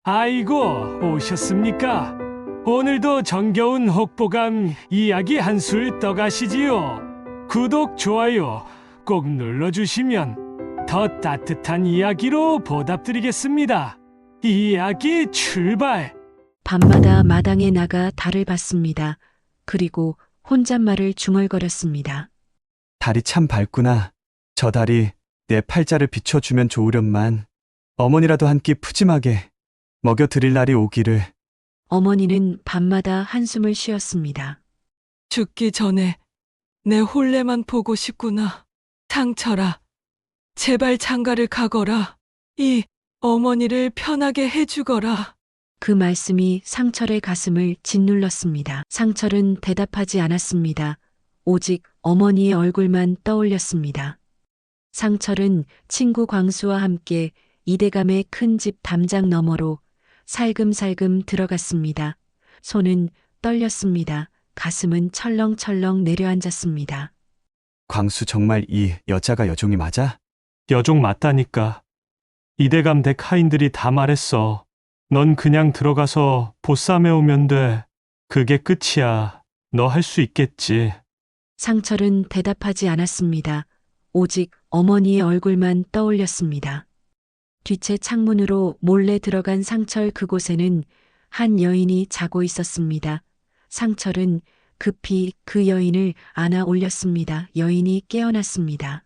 아이고, 오셨습니까? 오늘도 정겨운 혹보감 이야기 한술 떠가시지요. 구독, 좋아요 꼭 눌러주시면 더 따뜻한 이야기로 보답드리겠습니다. 이야기 출발! 밤마다 마당에 나가 달을 봤습니다. 그리고 혼잣말을 중얼거렸습니다. 달이 참 밝구나. 저 달이 내 팔자를 비춰주면 좋으련만 어머니라도 한 끼 푸짐하게 먹여드릴 날이 오기를. 어머니는 밤마다 한숨을 쉬었습니다. 죽기 전에 내 홀레만 보고 싶구나. 상철아, 제발 장가를 가거라. 이 어머니를 편하게 해주거라. 그 말씀이 상철의 가슴을 짓눌렀습니다. 상철은 대답하지 않았습니다. 오직 어머니의 얼굴만 떠올렸습니다. 상철은 친구 광수와 함께 이대감의 큰 집 담장 너머로 살금살금 들어갔습니다. 손은 떨렸습니다. 가슴은 철렁철렁 내려앉았습니다. 광수 정말 이 여자가 여종이 맞아? 여종 맞다니까. 이대감 댁 하인들이 다 말했어. 넌 그냥 들어가서 보쌈해 오면 돼. 그게 끝이야. 너 할 수 있겠지. 상철은 대답하지 않았습니다. 오직 어머니의 얼굴만 떠올렸습니다. 뒤채 창문으로 몰래 들어간 상철 그곳에는 한 여인이 자고 있었습니다. 상철은 급히 그 여인을 안아 올렸습니다. 여인이 깨어났습니다.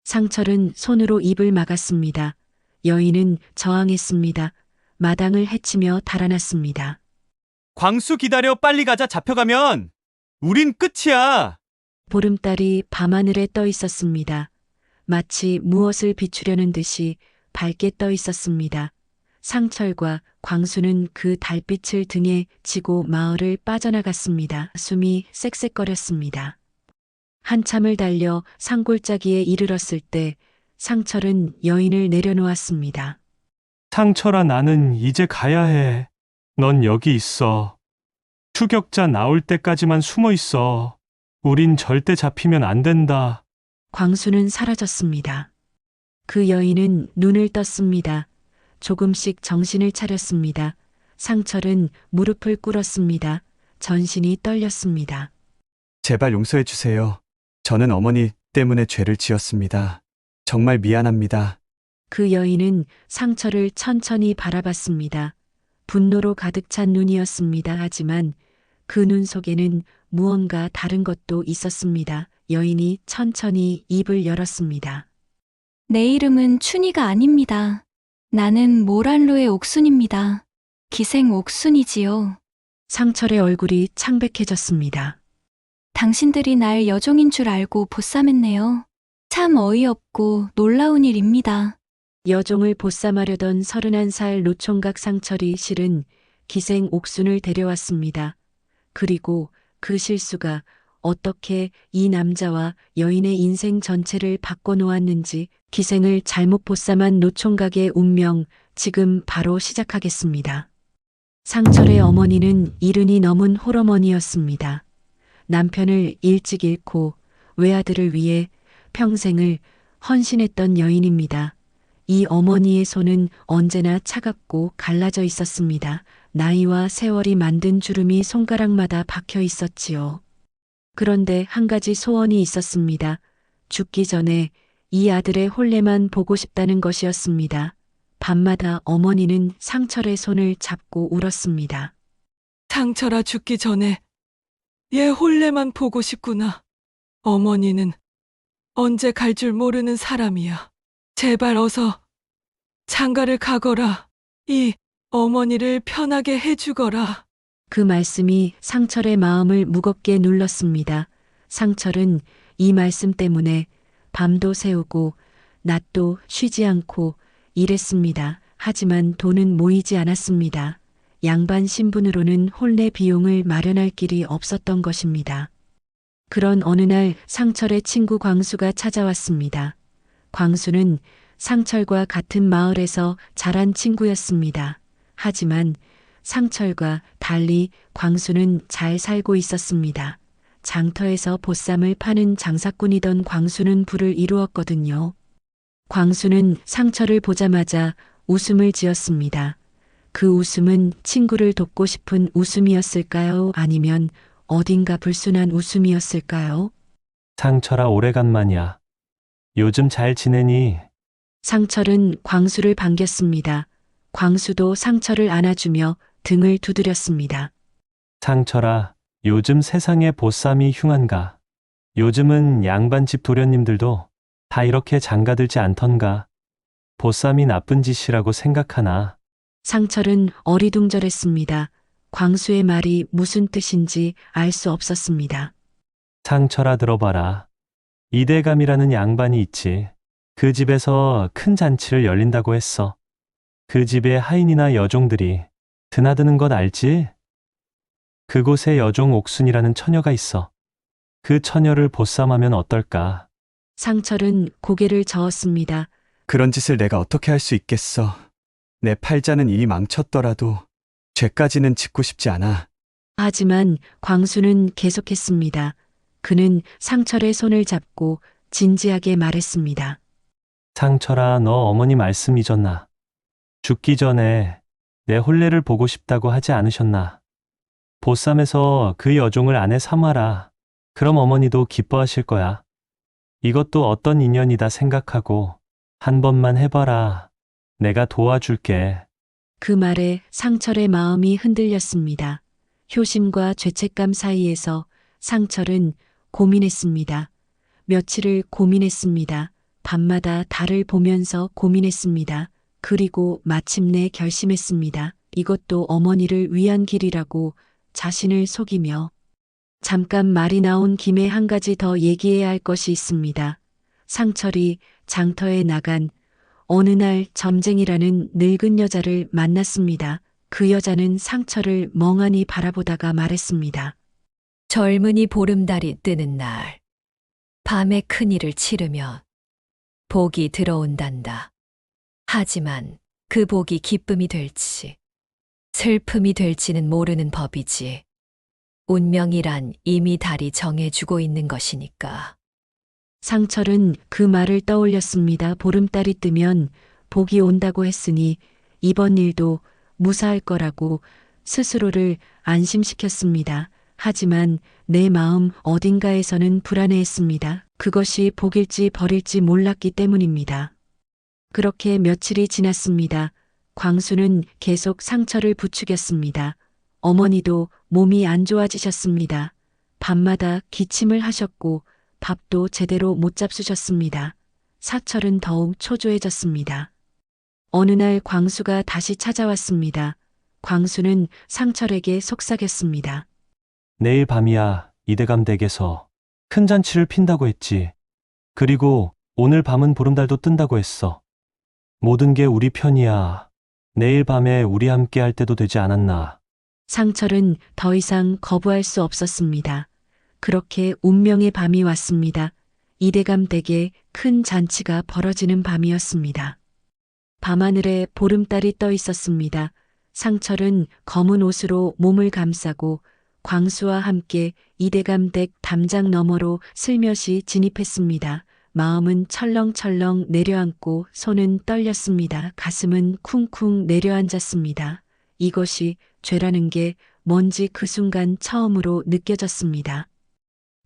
상철은 손으로 입을 막았습니다. 여인은 저항했습니다. 마당을 헤치며 달아났습니다. 광수 기다려, 빨리 가자. 잡혀가면 우린 끝이야. 보름달이 밤하늘에 떠 있었습니다. 마치 무엇을 비추려는 듯이 밝게 떠 있었습니다. 상철과 광수는 그 달빛을 등에 지고 마을을 빠져나갔습니다. 숨이 쌕쌕거렸습니다. 한참을 달려 산골짜기에 이르렀을 때 상철은 여인을 내려놓았습니다. 상철아, 나는 이제 가야 해. 넌 여기 있어. 추격자 나올 때까지만 숨어 있어. 우린 절대 잡히면 안 된다. 광수는 사라졌습니다. 그 여인은 눈을 떴습니다. 조금씩 정신을 차렸습니다. 상철은 무릎을 꿇었습니다. 전신이 떨렸습니다. 제발 용서해 주세요. 저는 어머니 때문에 죄를 지었습니다. 정말 미안합니다. 그 여인은 상철을 천천히 바라봤습니다. 분노로 가득 찬 눈이었습니다. 하지만 그 눈 속에는 무언가 다른 것도 있었습니다. 여인이 천천히 입을 열었습니다. 내 이름은 춘희가 아닙니다. 나는 모란로의 옥순입니다. 기생 옥순이지요. 상철의 얼굴이 창백해졌습니다. 당신들이 날 여종인 줄 알고 보쌈했네요. 참 어이없고 놀라운 일입니다. 여종을 보쌈하려던 31살 노총각 상철이 실은 기생 옥순을 데려왔습니다. 그리고 그 실수가 어떻게 이 남자와 여인의 인생 전체를 바꿔놓았는지 기생을 잘못 보쌈한 노총각의 운명 지금 바로 시작하겠습니다. 상철의 어머니는 이른이 넘은 홀어머니였습니다. 남편을 일찍 잃고 외아들을 위해 평생을 헌신했던 여인입니다. 이 어머니의 손은 언제나 차갑고 갈라져 있었습니다. 나이와 세월이 만든 주름이 손가락마다 박혀 있었지요. 그런데 한 가지 소원이 있었습니다. 죽기 전에 이 아들의 홀레만 보고 싶다는 것이었습니다. 밤마다 어머니는 상철의 손을 잡고 울었습니다. 상철아, 죽기 전에 얘 홀레만 보고 싶구나. 어머니는 언제 갈 줄 모르는 사람이야. 제발 어서 장가를 가거라. 이 어머니를 편하게 해주거라. 그 말씀이 상철의 마음을 무겁게 눌렀습니다. 상철은 이 말씀 때문에 밤도 새우고 낮도 쉬지 않고 일했습니다. 하지만 돈은 모이지 않았습니다. 양반 신분으로는 혼례 비용을 마련할 길이 없었던 것입니다. 그런 어느 날 상철의 친구 광수가 찾아왔습니다. 광수는 상철과 같은 마을에서 자란 친구였습니다. 하지만 상철과 달리 광수는 잘 살고 있었습니다. 장터에서 보쌈을 파는 장사꾼이던 광수는 부를 이루었거든요. 광수는 상철을 보자마자 웃음을 지었습니다. 그 웃음은 친구를 돕고 싶은 웃음이었을까요? 아니면 어딘가 불순한 웃음이었을까요? 상철아, 오래간만이야. 요즘 잘 지내니? 상철은 광수를 반겼습니다. 광수도 상철을 안아주며 등을 두드렸습니다. 상철아, 요즘 세상에 보쌈이 흉한가? 요즘은 양반집 도련님들도 다 이렇게 장가들지 않던가? 보쌈이 나쁜 짓이라고 생각하나? 상철은 어리둥절했습니다. 광수의 말이 무슨 뜻인지 알 수 없었습니다. 상철아, 들어봐라. 이대감이라는 양반이 있지. 그 집에서 큰 잔치를 열린다고 했어. 그 집에 하인이나 여종들이 드나드는 것 알지? 그곳에 여종 옥순이라는 처녀가 있어. 그 처녀를 보쌈하면 어떨까? 상철은 고개를 저었습니다. 그런 짓을 내가 어떻게 할 수 있겠어. 내 팔자는 이리 망쳤더라도 죄까지는 짓고 싶지 않아. 하지만 광수는 계속했습니다. 그는 상철의 손을 잡고 진지하게 말했습니다. 상철아, 너 어머니 말씀 잊었나? 죽기 전에 내 혼례를 보고 싶다고 하지 않으셨나? 보쌈에서 그 여종을 아내 삼아라. 그럼 어머니도 기뻐하실 거야. 이것도 어떤 인연이다 생각하고 한 번만 해봐라. 내가 도와줄게. 그 말에 상철의 마음이 흔들렸습니다. 효심과 죄책감 사이에서 상철은 고민했습니다. 며칠을 고민했습니다. 밤마다 달을 보면서 고민했습니다. 그리고 마침내 결심했습니다. 이것도 어머니를 위한 길이라고 자신을 속이며 잠깐 말이 나온 김에 한 가지 더 얘기해야 할 것이 있습니다. 상철이 장터에 나간 어느 날 점쟁이라는 늙은 여자를 만났습니다. 그 여자는 상철을 멍하니 바라보다가 말했습니다. 젊은이 보름달이 뜨는 날, 밤에 큰일을 치르면 복이 들어온단다. 하지만 그 복이 기쁨이 될지, 슬픔이 될지는 모르는 법이지. 운명이란 이미 달이 정해주고 있는 것이니까. 상철은 그 말을 떠올렸습니다. 보름달이 뜨면 복이 온다고 했으니 이번 일도 무사할 거라고 스스로를 안심시켰습니다. 하지만 내 마음 어딘가에서는 불안해했습니다. 그것이 복일지 벌일지 몰랐기 때문입니다. 그렇게 며칠이 지났습니다. 광수는 계속 상철을 부추겼습니다. 어머니도 몸이 안 좋아지셨습니다. 밤마다 기침을 하셨고 밥도 제대로 못 잡수셨습니다. 사철은 더욱 초조해졌습니다. 어느 날 광수가 다시 찾아왔습니다. 광수는 상철에게 속삭였습니다. 내일 밤이야. 이대감 댁에서 큰 잔치를 핀다고 했지. 그리고 오늘 밤은 보름달도 뜬다고 했어. 모든 게 우리 편이야. 내일 밤에 우리 함께 할 때도 되지 않았나? 상철은 더 이상 거부할 수 없었습니다. 그렇게 운명의 밤이 왔습니다. 이대감 댁에 큰 잔치가 벌어지는 밤이었습니다. 밤하늘에 보름달이 떠 있었습니다. 상철은 검은 옷으로 몸을 감싸고 광수와 함께 이대감 댁 담장 너머로 슬며시 진입했습니다. 마음은 철렁철렁 내려앉고 손은 떨렸습니다. 가슴은 쿵쿵 내려앉았습니다. 이것이 죄라는 게 뭔지 그 순간 처음으로 느껴졌습니다.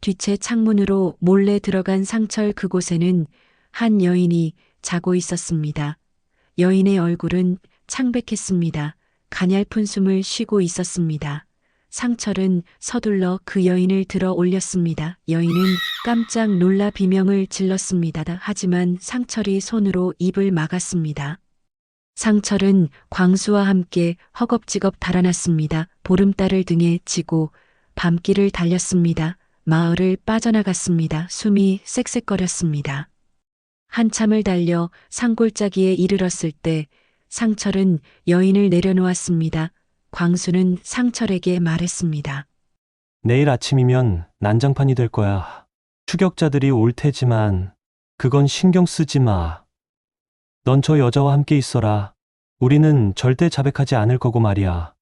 뒤채 창문으로 몰래 들어간 상철 그곳에는 한 여인이 자고 있었습니다. 여인의 얼굴은 창백했습니다. 가냘픈 숨을 쉬고 있었습니다. 상철은 서둘러 그 여인을 들어 올렸습니다. 여인은 깜짝 놀라 비명을 질렀습니다. 하지만 상철이 손으로 입을 막았습니다. 상철은 광수와 함께 허겁지겁 달아났습니다. 보름달을 등에 지고 밤길을 달렸습니다. 마을을 빠져나갔습니다. 숨이 쌕쌕거렸습니다. 한참을 달려 산골짜기에 이르렀을 때 상철은 여인을 내려놓았습니다. 광수는 상철에게 말했습니다. 내일 아침이면 난장판이 될 거야. 추격자들이 올 테지만 그건 신경 쓰지 마. 넌 저 여자와 함께 있어라. 우리는 절대 자백하지 않을 거고 말이야.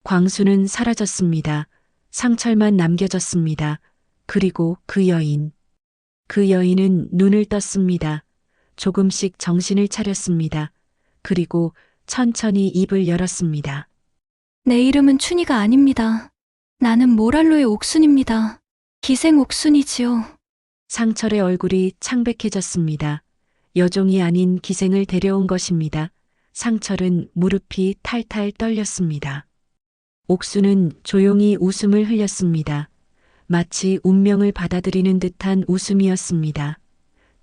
광수는 사라졌습니다. 상철만 남겨졌습니다. 그리고 그 여인. 그 여인은 눈을 떴습니다. 조금씩 정신을 차렸습니다. 그리고 천천히 입을 열었습니다. 내 이름은 춘희가 아닙니다. 나는 모랄로의 옥순입니다. 기생 옥순이지요. 상철의 얼굴이 창백해졌습니다. 여종이 아닌 기생을 데려온 것입니다. 상철은 무릎이 탈탈 떨렸습니다. 옥수는 조용히 웃음을 흘렸습니다. 마치 운명을 받아들이는 듯한 웃음이었습니다.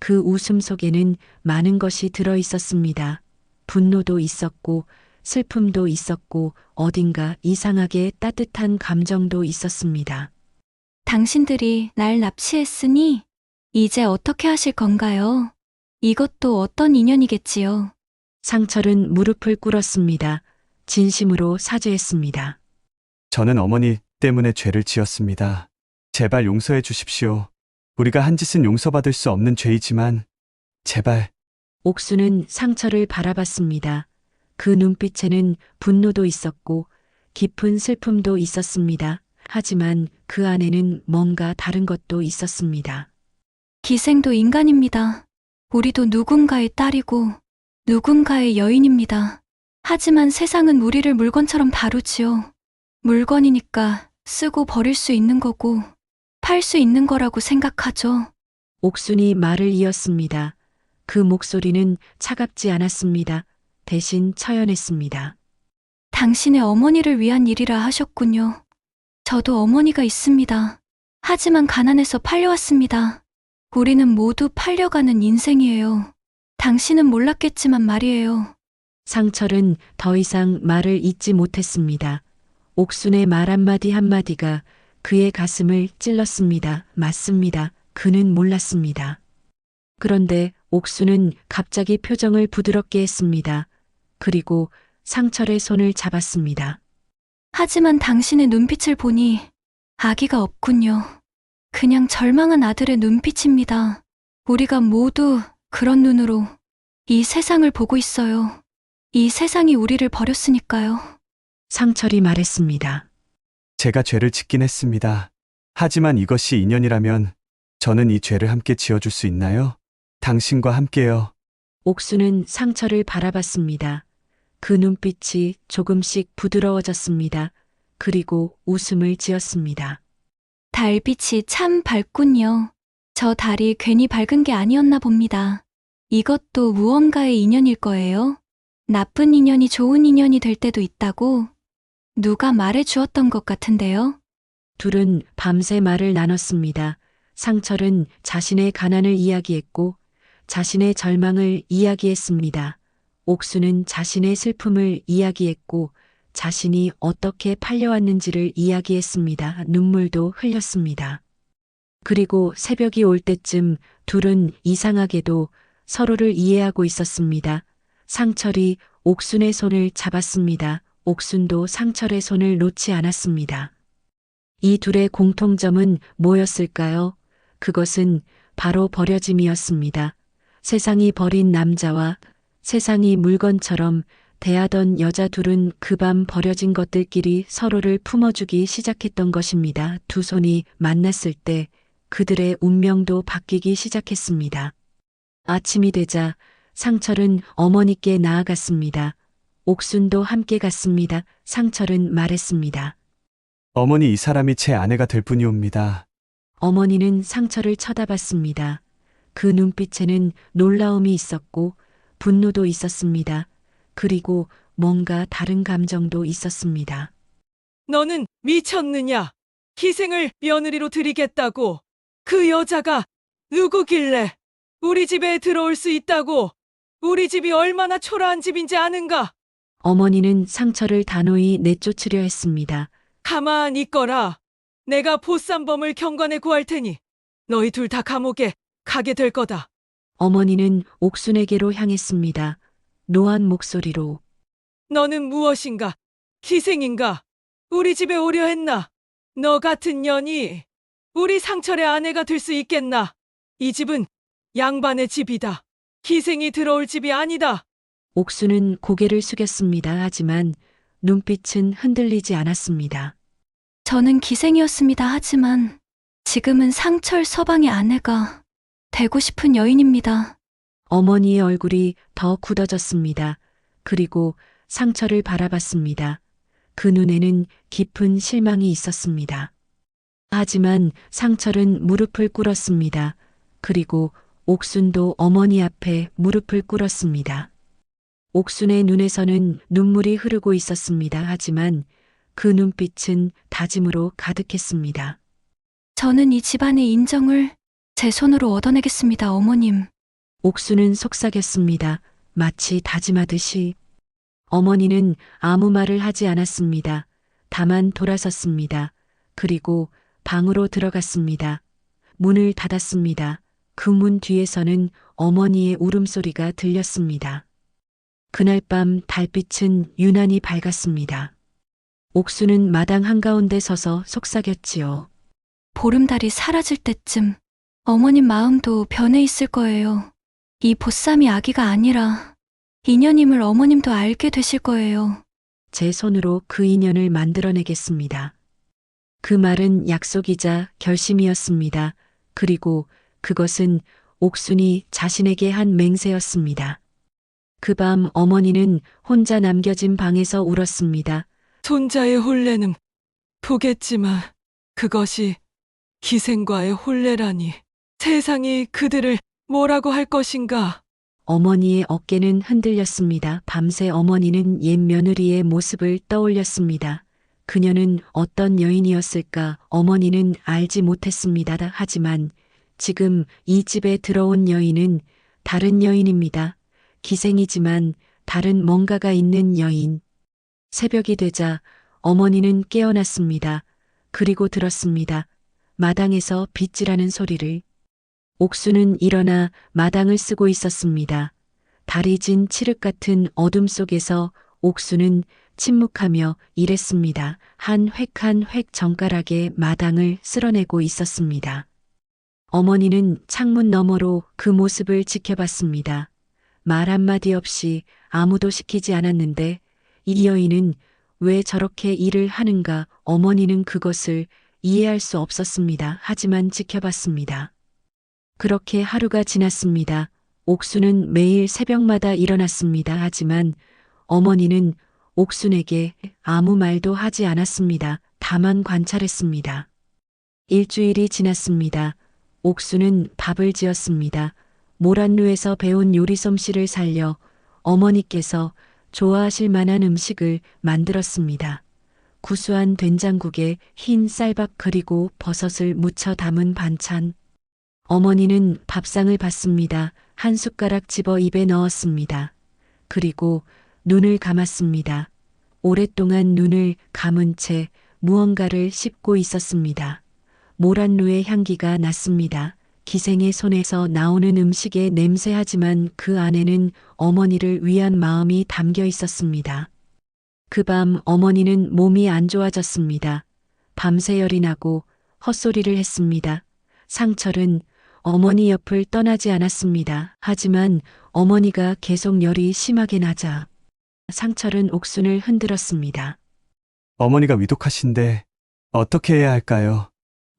그 웃음 속에는 많은 것이 들어 있었습니다. 분노도 있었고, 슬픔도 있었고, 어딘가 이상하게 따뜻한 감정도 있었습니다. 당신들이 날 납치했으니 이제 어떻게 하실 건가요? 이것도 어떤 인연이겠지요. 상철은 무릎을 꿇었습니다. 진심으로 사죄했습니다. 저는 어머니 때문에 죄를 지었습니다. 제발 용서해 주십시오. 우리가 한 짓은 용서받을 수 없는 죄이지만 제발. 옥수는 상철을 바라봤습니다. 그 눈빛에는 분노도 있었고 깊은 슬픔도 있었습니다. 하지만 그 안에는 뭔가 다른 것도 있었습니다. 기생도 인간입니다. 우리도 누군가의 딸이고 누군가의 여인입니다. 하지만 세상은 우리를 물건처럼 다루지요. 물건이니까 쓰고 버릴 수 있는 거고 팔 수 있는 거라고 생각하죠. 옥순이 말을 이었습니다. 그 목소리는 차갑지 않았습니다. 대신 처연했습니다. 당신의 어머니를 위한 일이라 하셨군요. 저도 어머니가 있습니다. 하지만 가난해서 팔려왔습니다. 우리는 모두 팔려가는 인생이에요. 당신은 몰랐겠지만 말이에요. 상철은 더 이상 말을 잇지 못했습니다. 옥순의 말 한마디 한마디가 그의 가슴을 찔렀습니다. 맞습니다. 그는 몰랐습니다. 그런데 옥순은 갑자기 표정을 부드럽게 했습니다. 그리고 상철의 손을 잡았습니다. 하지만 당신의 눈빛을 보니 아기가 없군요. 그냥 절망한 아들의 눈빛입니다. 우리가 모두 그런 눈으로 이 세상을 보고 있어요. 이 세상이 우리를 버렸으니까요. 상철이 말했습니다. 제가 죄를 짓긴 했습니다. 하지만 이것이 인연이라면 저는 이 죄를 함께 지어줄 수 있나요? 당신과 함께요. 옥수는 상철을 바라봤습니다. 그 눈빛이 조금씩 부드러워졌습니다. 그리고 웃음을 지었습니다. 달빛이 참 밝군요. 저 달이 괜히 밝은 게 아니었나 봅니다. 이것도 무언가의 인연일 거예요. 나쁜 인연이 좋은 인연이 될 때도 있다고 누가 말해 주었던 것 같은데요. 둘은 밤새 말을 나눴습니다. 상철은 자신의 가난을 이야기했고 자신의 절망을 이야기했습니다. 옥수는 자신의 슬픔을 이야기했고 자신이 어떻게 팔려왔는지를 이야기했습니다. 눈물도 흘렸습니다. 그리고 새벽이 올 때쯤 둘은 이상하게도 서로를 이해하고 있었습니다. 상철이 옥순의 손을 잡았습니다. 옥순도 상철의 손을 놓지 않았습니다. 이 둘의 공통점은 뭐였을까요? 그것은 바로 버려짐이었습니다. 세상이 버린 남자와 세상이 물건처럼 대하던 여자 둘은 그 밤 버려진 것들끼리 서로를 품어주기 시작했던 것입니다. 두 손이 만났을 때 그들의 운명도 바뀌기 시작했습니다. 아침이 되자 상철은 어머니께 나아갔습니다. 옥순도 함께 갔습니다. 상철은 말했습니다. 어머니, 이 사람이 제 아내가 될 분이옵니다. 어머니는 상철을 쳐다봤습니다. 그 눈빛에는 놀라움이 있었고 분노도 있었습니다. 그리고 뭔가 다른 감정도 있었습니다. 너는 미쳤느냐? 기생을 며느리로 드리겠다고. 그 여자가 누구길래 우리 집에 들어올 수 있다고. 우리 집이 얼마나 초라한 집인지 아는가? 어머니는 상철을 단호히 내쫓으려 했습니다. 가만히 있거라. 내가 보쌈범을 경관에 구할 테니 너희 둘 다 감옥에 가게 될 거다. 어머니는 옥순에게로 향했습니다. 노한 목소리로. 너는 무엇인가? 기생인가? 우리 집에 오려 했나? 너 같은 년이 우리 상철의 아내가 될 수 있겠나? 이 집은 양반의 집이다. 기생이 들어올 집이 아니다. 옥수는 고개를 숙였습니다. 하지만 눈빛은 흔들리지 않았습니다. 저는 기생이었습니다. 하지만 지금은 상철 서방의 아내가 되고 싶은 여인입니다. 어머니의 얼굴이 더 굳어졌습니다. 그리고 상처를 바라봤습니다. 그 눈에는 깊은 실망이 있었습니다. 하지만 상철은 무릎을 꿇었습니다. 그리고 옥순도 어머니 앞에 무릎을 꿇었습니다. 옥순의 눈에서는 눈물이 흐르고 있었습니다. 하지만 그 눈빛은 다짐으로 가득했습니다. 저는 이 집안의 인정을 제 손으로 얻어내겠습니다, 어머님. 옥순은 속삭였습니다. 마치 다짐하듯이. 어머니는 아무 말을 하지 않았습니다. 다만 돌아섰습니다. 그리고 방으로 들어갔습니다. 문을 닫았습니다. 그 문 뒤에서는 어머니의 울음소리가 들렸습니다. 그날 밤 달빛은 유난히 밝았습니다. 옥수는 마당 한가운데 서서 속삭였지요. 보름달이 사라질 때쯤 어머님 마음도 변해 있을 거예요. 이 보쌈이 아기가 아니라 인연임을 어머님도 알게 되실 거예요. 제 손으로 그 인연을 만들어내겠습니다. 그 말은 약속이자 결심이었습니다. 그리고 그것은 옥순이 자신에게 한 맹세였습니다. 그 밤 어머니는 혼자 남겨진 방에서 울었습니다. 손자의 혼례는 보겠지만 그것이 기생과의 혼례라니. 세상이 그들을 뭐라고 할 것인가. 어머니의 어깨는 흔들렸습니다. 밤새 어머니는 옛 며느리의 모습을 떠올렸습니다. 그녀는 어떤 여인이었을까 어머니는 알지 못했습니다. 하지만 지금 이 집에 들어온 여인은 다른 여인입니다. 기생이지만 다른 뭔가가 있는 여인. 새벽이 되자 어머니는 깨어났습니다. 그리고 들었습니다. 마당에서 빗질하는 소리를. 옥수는 일어나 마당을 쓰고 있었습니다. 달이 진 칠흑 같은 어둠 속에서 옥수는 침묵하며 일했습니다. 한 획 정가락에 마당을 쓸어내고 있었습니다. 어머니는 창문 너머로 그 모습을 지켜봤습니다. 말 한마디 없이 아무도 시키지 않았는데 이 여인은 왜 저렇게 일을 하는가 어머니는 그것을 이해할 수 없었습니다. 하지만 지켜봤습니다. 그렇게 하루가 지났습니다. 옥수는 매일 새벽마다 일어났습니다. 하지만 어머니는 옥순에게 아무 말도 하지 않았습니다. 다만 관찰했습니다. 일주일이 지났습니다. 옥수는 밥을 지었습니다. 모란루에서 배운 요리 솜씨를 살려 어머니께서 좋아하실 만한 음식을 만들었습니다. 구수한 된장국에 흰 쌀밥 그리고 버섯을 무쳐 담은 반찬. 어머니는 밥상을 받습니다. 한 숟가락 집어 입에 넣었습니다. 그리고 눈을 감았습니다. 오랫동안 눈을 감은 채 무언가를 씹고 있었습니다. 모란루의 향기가 났습니다. 기생의 손에서 나오는 음식의 냄새하지만 그 안에는 어머니를 위한 마음이 담겨 있었습니다. 그 밤 어머니는 몸이 안 좋아졌습니다. 밤새 열이 나고 헛소리를 했습니다. 상철은 어머니 옆을 떠나지 않았습니다. 하지만 어머니가 계속 열이 심하게 나자 상철은 옥순을 흔들었습니다. 어머니가 위독하신데 어떻게 해야 할까요?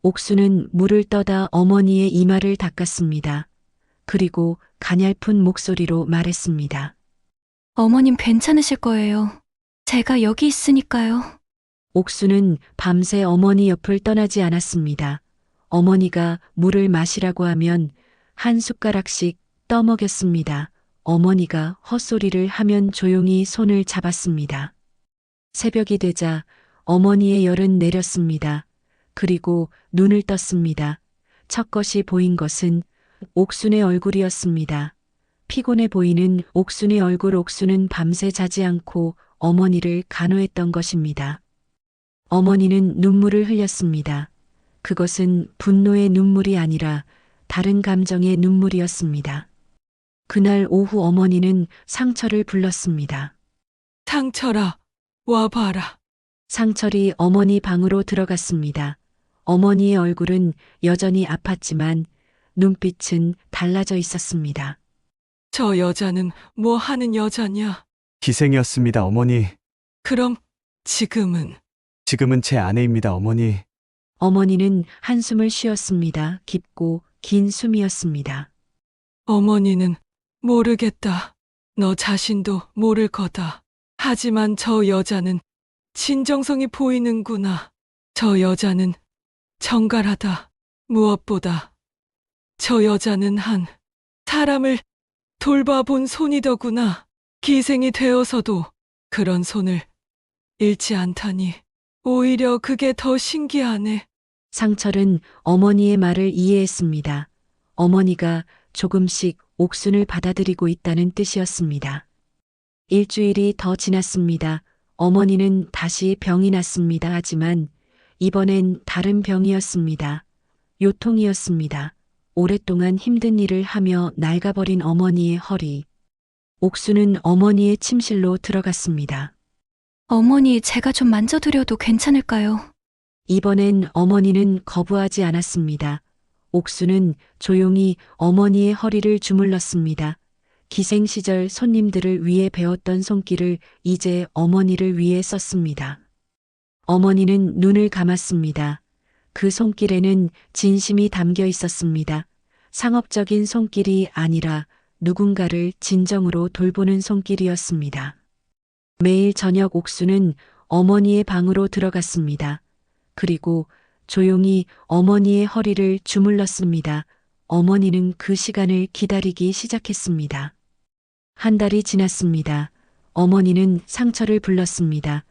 옥수는 물을 떠다 어머니의 이마를 닦았습니다. 그리고 가냘픈 목소리로 말했습니다. 어머님 괜찮으실 거예요. 제가 여기 있으니까요. 옥수는 밤새 어머니 옆을 떠나지 않았습니다. 어머니가 물을 마시라고 하면 한 숟가락씩 떠먹였습니다. 어머니가 헛소리를 하면 조용히 손을 잡았습니다. 새벽이 되자 어머니의 열은 내렸습니다. 그리고 눈을 떴습니다. 첫 것이 보인 것은 옥순의 얼굴이었습니다. 피곤해 보이는 옥순의 얼굴. 옥순은 밤새 자지 않고 어머니를 간호했던 것입니다. 어머니는 눈물을 흘렸습니다. 그것은 분노의 눈물이 아니라 다른 감정의 눈물이었습니다. 그날 오후 어머니는 상철을 불렀습니다. 상철아, 와봐라. 상철이 어머니 방으로 들어갔습니다. 어머니의 얼굴은 여전히 아팠지만 눈빛은 달라져 있었습니다. 저 여자는 뭐 하는 여자냐? 기생이었습니다, 어머니. 그럼 지금은 지금은 제 아내입니다, 어머니. 어머니는 한숨을 쉬었습니다. 깊고 긴 숨이었습니다. 어머니는 모르겠다. 너 자신도 모를 거다. 하지만 저 여자는 진정성이 보이는구나. 저 여자는 정갈하다. 무엇보다 저 여자는 한 사람을 돌봐본 손이더구나. 기생이 되어서도 그런 손을 잃지 않다니. 오히려 그게 더 신기하네. 상철은 어머니의 말을 이해했습니다. 어머니가 조금씩 옥순을 받아들이고 있다는 뜻이었습니다. 일주일이 더 지났습니다. 어머니는 다시 병이 났습니다. 하지만 이번엔 다른 병이었습니다. 요통이었습니다. 오랫동안 힘든 일을 하며 낡아버린 어머니의 허리. 옥수는 어머니의 침실로 들어갔습니다. 어머니, 제가 좀 만져드려도 괜찮을까요? 이번엔 어머니는 거부하지 않았습니다. 옥수는 조용히 어머니의 허리를 주물렀습니다. 기생 시절 손님들을 위해 배웠던 손길을 이제 어머니를 위해 썼습니다. 어머니는 눈을 감았습니다. 그 손길에는 진심이 담겨 있었습니다. 상업적인 손길이 아니라 누군가를 진정으로 돌보는 손길이었습니다. 매일 저녁 옥수는 어머니의 방으로 들어갔습니다. 그리고 조용히 어머니의 허리를 주물렀습니다. 어머니는 그 시간을 기다리기 시작했습니다. 한 달이 지났습니다. 어머니는 상철을 불렀습니다.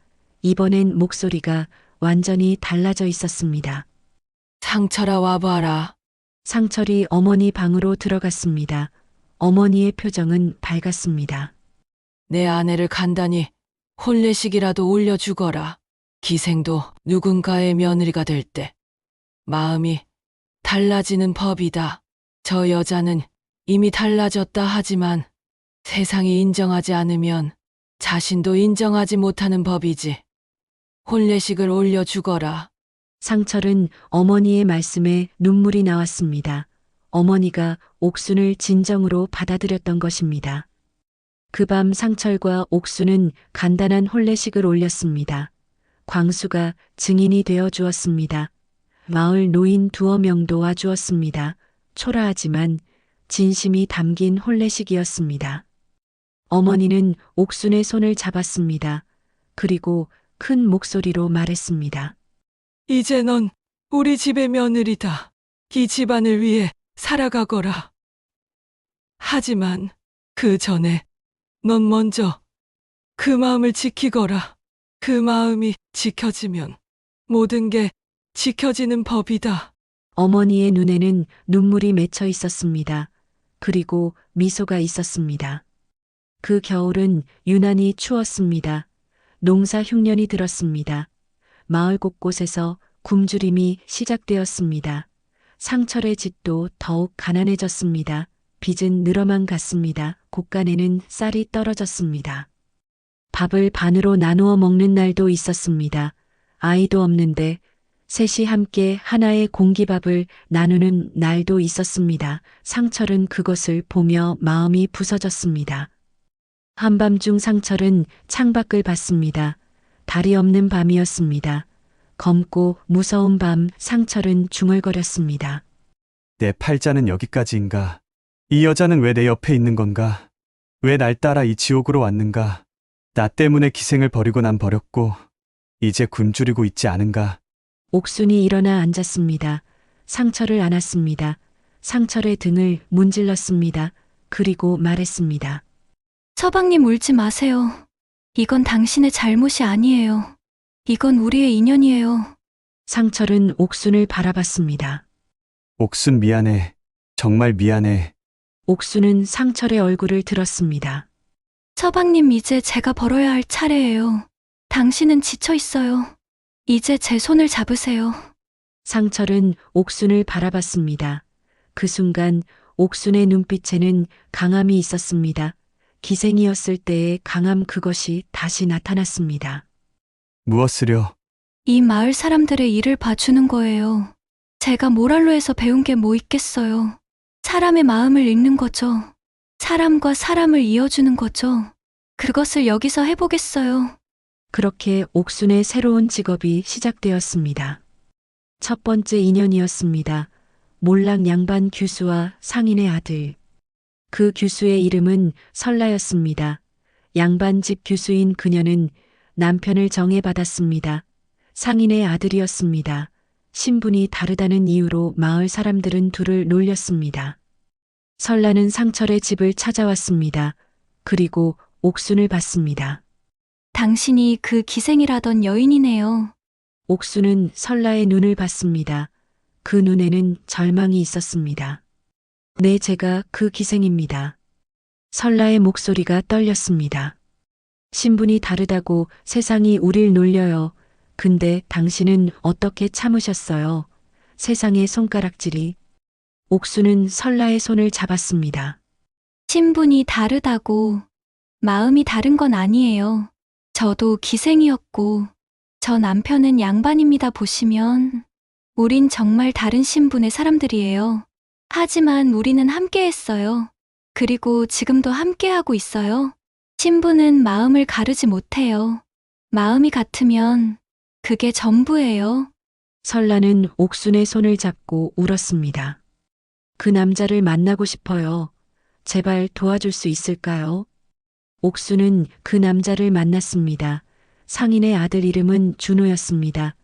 이번엔 목소리가 완전히 달라져 있었습니다. 상철아, 와봐라. 상철이 어머니 방으로 들어갔습니다. 어머니의 표정은 밝았습니다. 내 아내를 간단히 혼례식이라도 올려주거라. 기생도 누군가의 며느리가 될 때 마음이 달라지는 법이다. 저 여자는 이미 달라졌다 하지만 세상이 인정하지 않으면 자신도 인정하지 못하는 법이지. 혼례식을 올려주거라. 상철은 어머니의 말씀에 눈물이 나왔습니다. 어머니가 옥순을 진정으로 받아들였던 것입니다. 그 밤 상철과 옥순은 간단한 혼례식을 올렸습니다. 광수가 증인이 되어 주었습니다. 마을 노인 2명도 와주었습니다. 초라하지만 진심이 담긴 혼례식이었습니다. 어머니는 옥순의 손을 잡았습니다. 그리고 큰 목소리로 말했습니다. 이제 넌 우리 집의 며느리다. 이 집안을 위해 살아가거라. 하지만 그 전에 넌 먼저 그 마음을 지키거라. 그 마음이 지켜지면 모든 게 지켜지는 법이다. 어머니의 눈에는 눈물이 맺혀 있었습니다. 그리고 미소가 있었습니다. 그 겨울은 유난히 추웠습니다. 농사 흉년이 들었습니다. 마을 곳곳에서 굶주림이 시작되었습니다. 상철의 집도 더욱 가난해졌습니다. 빚은 늘어만 갔습니다. 곳간에는 쌀이 떨어졌습니다. 밥을 반으로 나누어 먹는 날도 있었습니다. 아이도 없는데 셋이 함께 하나의 공기밥을 나누는 날도 있었습니다. 상철은 그것을 보며 마음이 부서졌습니다. 한밤중 상철은 창밖을 봤습니다. 달이 없는 밤이었습니다. 검고 무서운 밤 상철은 중얼거렸습니다. 내 팔자는 여기까지인가? 이 여자는 왜 내 옆에 있는 건가? 왜 날 따라 이 지옥으로 왔는가? 나 때문에 기생을 버리고 난 버렸고 이제 굶주리고 있지 않은가? 옥순이 일어나 앉았습니다. 상철을 안았습니다. 상철의 등을 문질렀습니다. 그리고 말했습니다. 서방님, 울지 마세요. 이건 당신의 잘못이 아니에요. 이건 우리의 인연이에요. 상철은 옥순을 바라봤습니다. 옥순 미안해. 정말 미안해. 옥순은 상철의 얼굴을 들었습니다. 서방님, 이제 제가 벌어야 할 차례예요. 당신은 지쳐 있어요. 이제 제 손을 잡으세요. 상철은 옥순을 바라봤습니다. 그 순간 옥순의 눈빛에는 강함이 있었습니다. 기생이었을 때의 강함, 그것이 다시 나타났습니다. 무엇으려? 이 마을 사람들의 일을 봐주는 거예요. 제가 모랄로에서 배운 게 뭐 있겠어요. 사람의 마음을 읽는 거죠. 사람과 사람을 이어주는 거죠. 그것을 여기서 해보겠어요. 그렇게 옥순의 새로운 직업이 시작되었습니다. 첫 번째 인연이었습니다. 몰락 양반 규수와 상인의 아들. 그 규수의 이름은 설라였습니다. 양반집 교수인 그녀는 남편을 정해받았습니다. 상인의 아들이었습니다. 신분이 다르다는 이유로 마을 사람들은 둘을 놀렸습니다. 설라는 상철의 집을 찾아왔습니다. 그리고 옥순을 봤습니다. 당신이 그 기생이라던 여인이네요. 옥수는 설라의 눈을 봤습니다. 그 눈에는 절망이 있었습니다. 네, 제가 그 기생입니다. 설라의 목소리가 떨렸습니다. 신분이 다르다고 세상이 우릴 놀려요. 근데 당신은 어떻게 참으셨어요? 세상의 손가락질이. 옥수는 설라의 손을 잡았습니다. 신분이 다르다고 마음이 다른 건 아니에요. 저도 기생이었고 저 남편은 양반입니다. 보시면 우린 정말 다른 신분의 사람들이에요. 하지만 우리는 함께 했어요. 그리고 지금도 함께하고 있어요. 신분은 마음을 가르지 못해요. 마음이 같으면 그게 전부예요. 설라는 옥순의 손을 잡고 울었습니다. 그 남자를 만나고 싶어요. 제발 도와줄 수 있을까요? 옥수는 그 남자를 만났습니다. 상인의 아들 이름은 준호였습니다.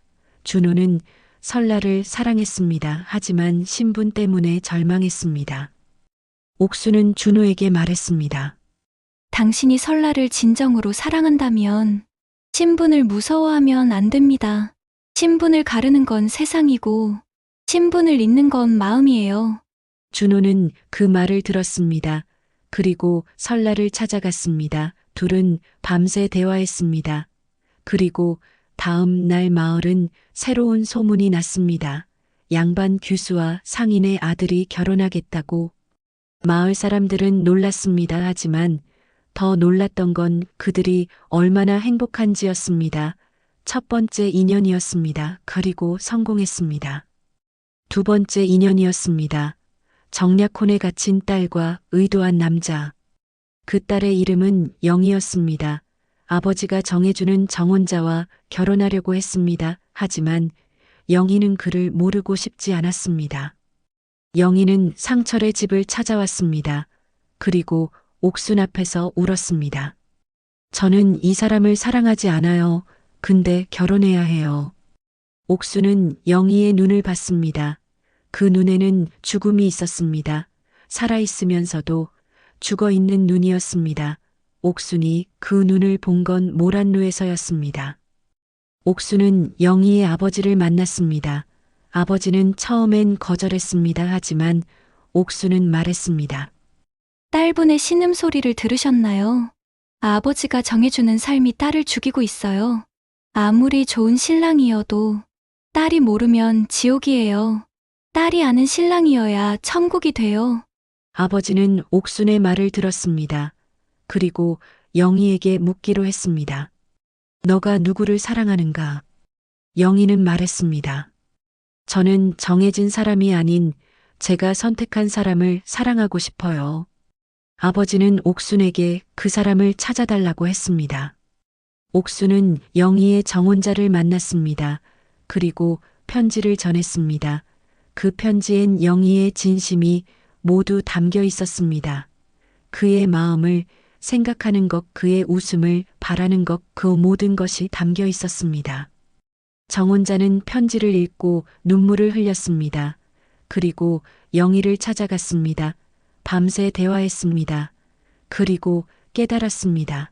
준호는 설라를 사랑했습니다. 하지만 신분 때문에 절망했습니다. 옥수는 준호에게 말했습니다. 당신이 설라를 진정으로 사랑한다면 신분을 무서워하면 안 됩니다. 신분을 가르는 건 세상이고 신분을 잇는 건 마음이에요. 준호는 그 말을 들었습니다. 그리고 설라를 찾아갔습니다. 둘은 밤새 대화했습니다. 그리고 다음 날 마을은 새로운 소문이 났습니다. 양반 규수와 상인의 아들이 결혼하겠다고. 마을 사람들은 놀랐습니다. 하지만 더 놀랐던 건 그들이 얼마나 행복한지였습니다. 첫 번째 인연이었습니다. 그리고 성공했습니다. 두 번째 인연이었습니다. 정략혼에 갇힌 딸과 의도한 남자. 그 딸의 이름은 영희였습니다. 아버지가 정해주는 정혼자와 결혼하려고 했습니다. 하지만 영희는 그를 모르고 싶지 않았습니다. 영희는 상철의 집을 찾아왔습니다. 그리고 옥순 앞에서 울었습니다. 저는 이 사람을 사랑하지 않아요. 근데 결혼해야 해요. 옥순은 영희의 눈을 봤습니다. 그 눈에는 죽음이 있었습니다. 살아있으면서도 죽어있는 눈이었습니다. 옥순이 그 눈을 본 건 모란루에서였습니다. 옥순은 영희의 아버지를 만났습니다. 아버지는 처음엔 거절했습니다. 하지만 옥순은 말했습니다. 딸분의 신음소리를 들으셨나요? 아버지가 정해주는 삶이 딸을 죽이고 있어요. 아무리 좋은 신랑이어도 딸이 모르면 지옥이에요. 딸이 아는 신랑이어야 천국이 돼요. 아버지는 옥순의 말을 들었습니다. 그리고 영희에게 묻기로 했습니다. 너가 누구를 사랑하는가? 영희는 말했습니다. 저는 정해진 사람이 아닌 제가 선택한 사람을 사랑하고 싶어요. 아버지는 옥순에게 그 사람을 찾아달라고 했습니다. 옥순은 영희의 정혼자를 만났습니다. 그리고 편지를 전했습니다. 그 편지엔 영희의 진심이 모두 담겨 있었습니다. 그의 마음을 생각하는 것, 그의 웃음을 바라는 것, 그 모든 것이 담겨 있었습니다. 정혼자는 편지를 읽고 눈물을 흘렸습니다. 그리고 영희를 찾아갔습니다. 밤새 대화했습니다. 그리고 깨달았습니다.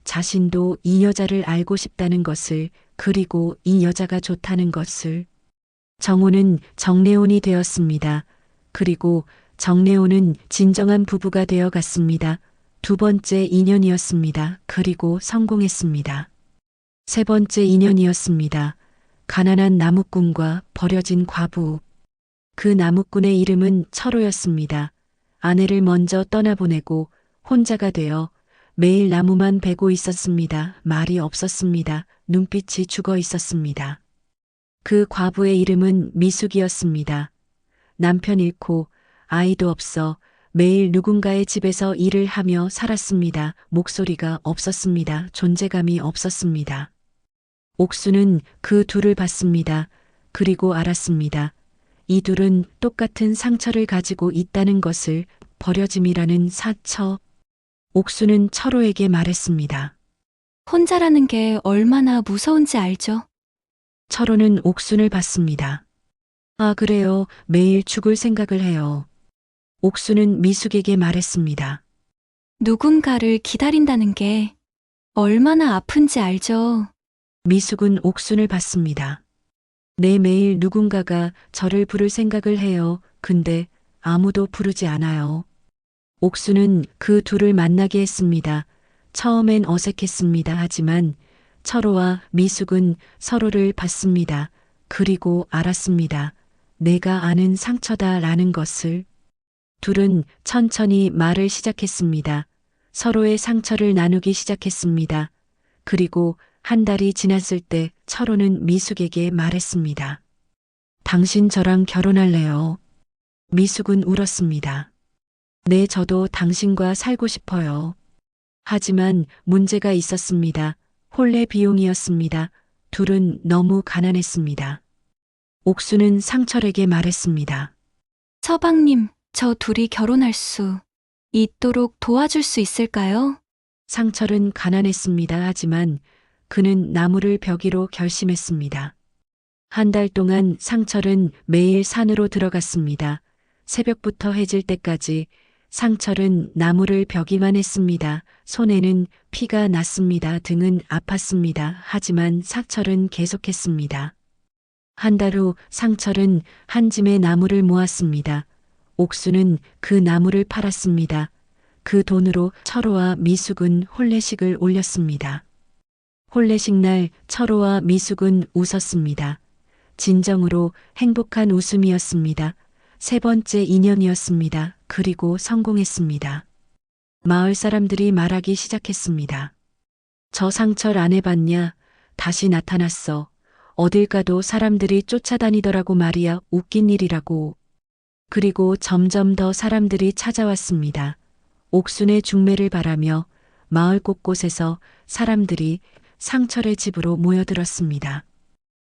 자신도 이 여자를 알고 싶다는 것을, 그리고 이 여자가 좋다는 것을. 정호는 정래혼이 되었습니다. 그리고 정래혼은 진정한 부부가 되어 갔습니다. 두 번째 인연이었습니다. 그리고 성공했습니다. 세 번째 인연이었습니다. 가난한 나무꾼과 버려진 과부. 그 나무꾼의 이름은 철호였습니다. 아내를 먼저 떠나보내고 혼자가 되어 매일 나무만 베고 있었습니다. 말이 없었습니다. 눈빛이 죽어 있었습니다. 그 과부의 이름은 미숙이었습니다. 남편 잃고 아이도 없어 매일 누군가의 집에서 일을 하며 살았습니다. 목소리가 없었습니다. 존재감이 없었습니다. 옥수는 그 둘을 봤습니다. 그리고 알았습니다. 이 둘은 똑같은 상처를 가지고 있다는 것을. 버려짐이라는 사처. 옥수는 철호에게 말했습니다. 혼자라는 게 얼마나 무서운지 알죠? 철호는 옥순을 봤습니다. 아, 그래요. 매일 죽을 생각을 해요. 옥순은 미숙에게 말했습니다. 누군가를 기다린다는 게 얼마나 아픈지 알죠? 미숙은 옥순을 봤습니다. 네, 매일 누군가가 저를 부를 생각을 해요. 근데 아무도 부르지 않아요. 옥순은 그 둘을 만나게 했습니다. 처음엔 어색했습니다. 하지만 철호와 미숙은 서로를 봤습니다. 그리고 알았습니다. 내가 아는 상처다라는 것을. 둘은 천천히 말을 시작했습니다. 서로의 상처를 나누기 시작했습니다. 그리고 한 달이 지났을 때 철호는 미숙에게 말했습니다. 당신 저랑 결혼할래요? 미숙은 울었습니다. 네, 저도 당신과 살고 싶어요. 하지만 문제가 있었습니다. 혼례 비용이었습니다. 둘은 너무 가난했습니다. 옥수는 상철에게 말했습니다. 서방님, 저 둘이 결혼할 수 있도록 도와줄 수 있을까요? 상철은 가난했습니다. 하지만 그는 나무를 벼기로 결심했습니다. 한 달 동안 상철은 매일 산으로 들어갔습니다. 새벽부터 해질 때까지 상철은 나무를 벼기만 했습니다. 손에는 피가 났습니다. 등은 아팠습니다. 하지만 상철은 계속했습니다. 한 달 후 상철은 한 짐의 나무를 모았습니다. 옥수는 그 나무를 팔았습니다. 그 돈으로 철호와 미숙은 혼례식을 올렸습니다. 혼례식 날 철호와 미숙은 웃었습니다. 진정으로 행복한 웃음이었습니다. 세 번째 인연이었습니다. 그리고 성공했습니다. 마을 사람들이 말하기 시작했습니다. 저 상철 안 해봤냐? 다시 나타났어. 어딜 가도 사람들이 쫓아다니더라고 말이야. 웃긴 일이라고. 그리고 점점 더 사람들이 찾아왔습니다. 옥순의 중매를 바라며 마을 곳곳에서 사람들이 상철의 집으로 모여들었습니다.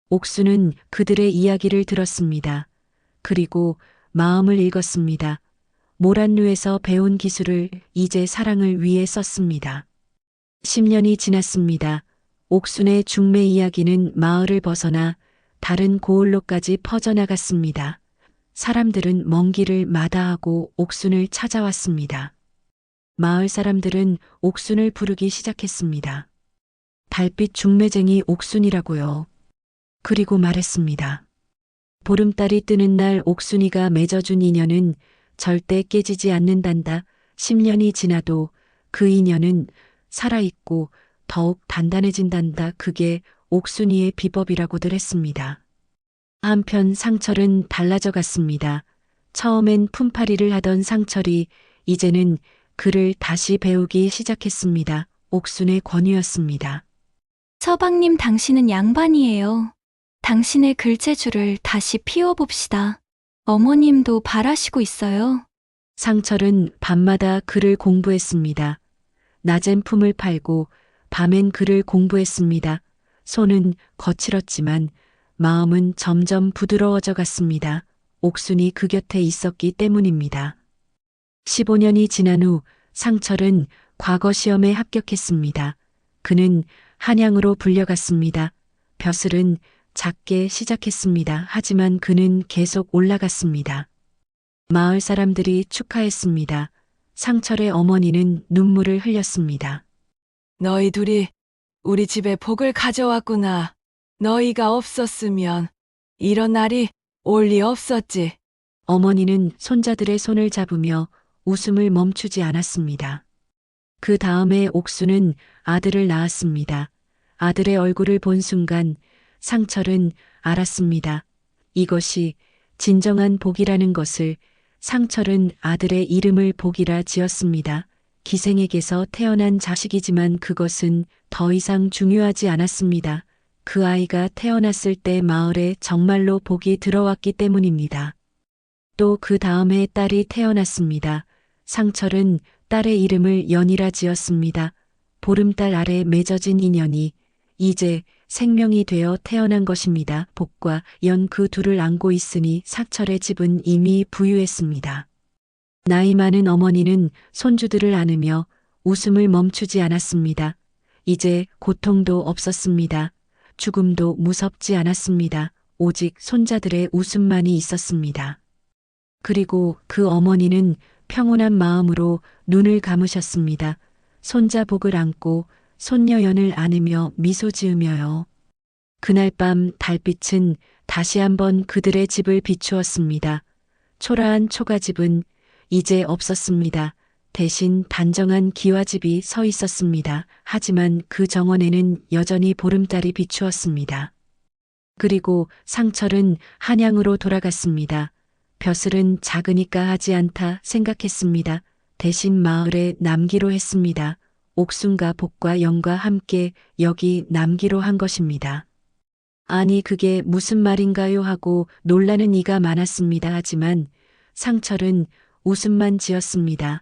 옥순은 그들의 이야기를 들었습니다. 그리고 마음을 읽었습니다. 모란루에서 배운 기술을 이제 사랑을 위해 썼습니다. 10년이 지났습니다. 옥순의 중매 이야기는 마을을 벗어나 다른 고을로까지 퍼져나갔습니다. 사람들은 먼 길을 마다하고 옥순을 찾아왔습니다. 마을 사람들은 옥순을 부르기 시작했습니다. 달빛 중매쟁이 옥순이라고요. 그리고 말했습니다. 보름달이 뜨는 날 옥순이가 맺어준 인연은 절대 깨지지 않는단다. 10년이 지나도 그 인연은 살아있고 더욱 단단해진단다. 그게 옥순이의 비법이라고들 했습니다. 한편 상철은 달라져 갔습니다. 처음엔 품팔이를 하던 상철이 이제는 글을 다시 배우기 시작했습니다. 옥순의 권유였습니다. 서방님, 당신은 양반이에요. 당신의 글재주를 다시 피워봅시다. 어머님도 바라시고 있어요. 상철은 밤마다 글을 공부했습니다. 낮엔 품을 팔고 밤엔 글을 공부했습니다. 손은 거칠었지만 마음은 점점 부드러워져 갔습니다. 옥순이 그 곁에 있었기 때문입니다. 15년이 지난 후 상철은 과거 시험에 합격했습니다. 그는 한양으로 불려갔습니다. 벼슬은 작게 시작했습니다. 하지만 그는 계속 올라갔습니다. 마을 사람들이 축하했습니다. 상철의 어머니는 눈물을 흘렸습니다. 너희 둘이 우리 집에 복을 가져왔구나. 너희가 없었으면 이런 날이 올 리 없었지. 어머니는 손자들의 손을 잡으며 웃음을 멈추지 않았습니다. 그 다음에 옥수는 아들을 낳았습니다. 아들의 얼굴을 본 순간 상철은 알았습니다. 이것이 진정한 복이라는 것을. 상철은 아들의 이름을 복이라 지었습니다. 기생에게서 태어난 자식이지만 그것은 더 이상 중요하지 않았습니다. 그 아이가 태어났을 때 마을에 정말로 복이 들어왔기 때문입니다. 또 그 다음에 딸이 태어났습니다. 상철은 딸의 이름을 연이라 지었습니다. 보름달 아래 맺어진 인연이 이제 생명이 되어 태어난 것입니다. 복과 연 그 둘을 안고 있으니 상철의 집은 이미 부유했습니다. 나이 많은 어머니는 손주들을 안으며 웃음을 멈추지 않았습니다. 이제 고통도 없었습니다. 죽음도 무섭지 않았습니다. 오직 손자들의 웃음만이 있었습니다. 그리고 그 어머니는 평온한 마음으로 눈을 감으셨습니다. 손자 복을 안고 손녀 연을 안으며 미소 지으며요. 그날 밤 달빛은 다시 한번 그들의 집을 비추었습니다. 초라한 초가집은 이제 없었습니다. 대신 단정한 기와집이 서 있었습니다. 하지만 그 정원에는 여전히 보름달이 비추었습니다. 그리고 상철은 한양으로 돌아갔습니다. 벼슬은 작으니까 하지 않다 생각했습니다. 대신 마을에 남기로 했습니다. 옥순과 복과 영과 함께 여기 남기로 한 것입니다. 아니 그게 무슨 말인가요 하고 놀라는 이가 많았습니다. 하지만 상철은 웃음만 지었습니다.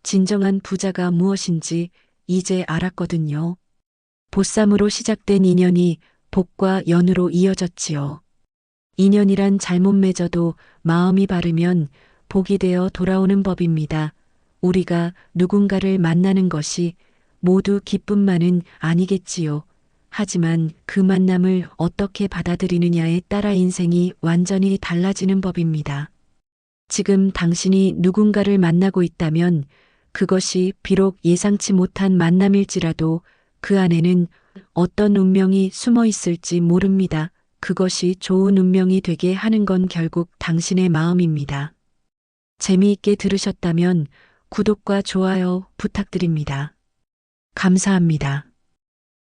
진정한 부자가 무엇인지 이제 알았거든요. 보쌈으로 시작된 인연이 복과 연으로 이어졌지요. 인연이란 잘못 맺어도 마음이 바르면 복이 되어 돌아오는 법입니다. 우리가 누군가를 만나는 것이 모두 기쁨만은 아니겠지요. 하지만 그 만남을 어떻게 받아들이느냐에 따라 인생이 완전히 달라지는 법입니다. 지금 당신이 누군가를 만나고 있다면 그것이 비록 예상치 못한 만남일지라도 그 안에는 어떤 운명이 숨어 있을지 모릅니다. 그것이 좋은 운명이 되게 하는 건 결국 당신의 마음입니다. 재미있게 들으셨다면 구독과 좋아요 부탁드립니다. 감사합니다.